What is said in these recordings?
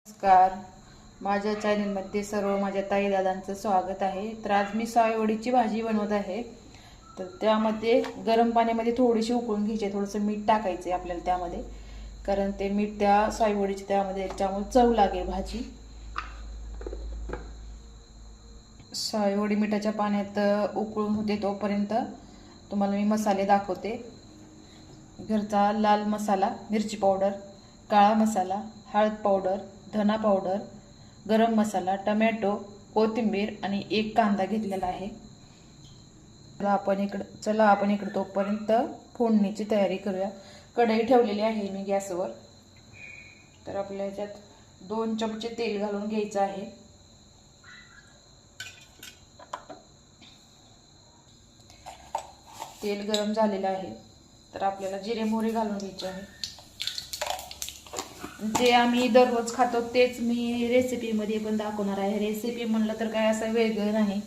नमस्कार. माझ्या चॅनलमध्ये सर्व माझ्या ताई दादांचं स्वागत आहे. तर आज मी सायवडीची भाजी बनवत आहे. तर त्यामध्ये गरम पाण्यामध्ये थोडीशी उकळून घ्यायची, थोडंसं मीठ टाकायचं आहे आपल्याला त्यामध्ये, कारण ते मीठ त्या सायवडीची त्यामध्ये त्यामुळे चव लागेल भाजी. सायवडी मिठाच्या पाण्यात उकळून होते तोपर्यंत तुम्हाला मी मसाले दाखवते. घरचा लाल मसाला, मिरची पावडर, काळा मसाला, हळद पावडर, धना पावडर, गरम मसाला, टमॅटो, कोथिंबीर आणि एक कांदा घेतलेला आहे. चला आपण इकडे तोपर्यंत फोडणीची तयारी करूया. कढई ठेवलेली आहे मी गॅसवर. तर आपल्या ह्याच्यात 2 चमचे तेल घालून घ्यायचं आहे. तेल गरम झालेलं आहे. तर आपल्याला जिरे मोहरी घालून घ्यायचे आहे. जे आम्ही दररोज खातो तेच मी रेसिपीमध्ये पण दाखवणार आहे. रेसिपी म्हणलं तर काय असं वेगळं नाही,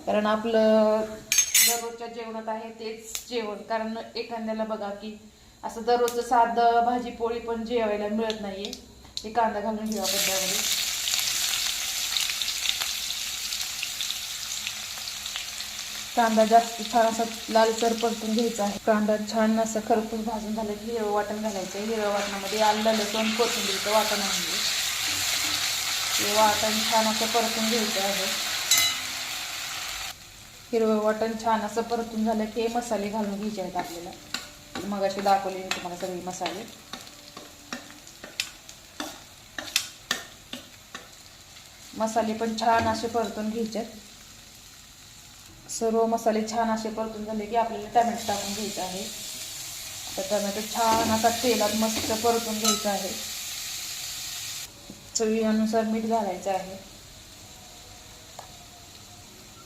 कारण आपलं दररोजच्या जेवणात आहे तेच जेवण. कारण एखाद्याला बघा की असं दररोजचं साधं भाजी पोळी पण जेवायला मिळत नाहीये. हे कांदा घालून घेऊ आपण त्यामध्ये. कांदा जास्त छान असा लालसर परतून घ्यायचा आहे. कांदा छान असं खरपूस भाजून झालं की हिरवं वाटण घालायचं. हिरवं वाटणामध्ये आलं लसूण कोथिंबीरचं वाटण आहे. हे वाटण छान असं परतून घ्यायचं आहे. हिरवं वाटण छान असं परतून झालं की मसाले घालून घ्यायचे आहेत आपल्याला. मग असे दाखवले मी तुम्हाला सगळे मसाले. मसाले पण छान असे परतून घ्यायचे. सर्व मसाले छान असे परतून झाले की आपल्याला टमॅटो टाकून घ्यायचा आहे. आता टमॅटो छान असा तेलात मस्त परतून घ्यायचा आहे. चवीनुसार मीठ घालायचं आहे.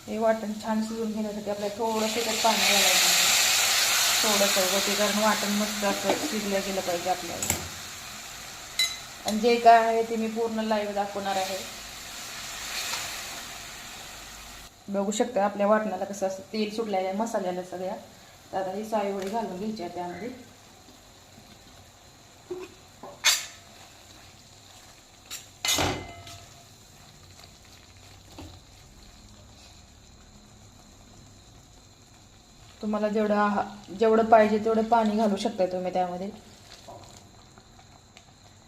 हे वाटण छान शिजून घेण्यासाठी आपल्याला थोडंसं त्यात पाणी घालायचं आहे. थोडंसं होते, कारण वाटण मस्त असं शिजलं गेलं पाहिजे आपल्याला. आणि जे काय आहे ते मी पूर्ण लाईव्ह दाखवणार आहे. बघू शकता आपल्या वाटणाला कसं असं तेल सुटलेलं आहे मसाल्याला सगळ्या. तर आता ही सायवडी घालून घ्यायची आहे त्यामध्ये. तुम्हाला जेवढं पाहिजे तेवढं पाणी घालू शकता तुम्ही त्यामध्ये,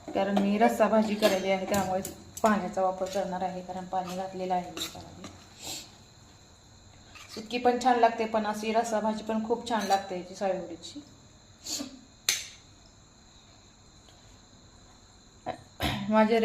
कारण मी रस्सा भाजी करायची आहे त्यामुळे पाण्याचा वापर करणार आहे, कारण पाणी घातलेलं आहे मी त्यामध्ये. सुक्की पण छान लागते, पण अशी रस्सा भाजी पण खूप छान लागते याची सायवडीची. माझे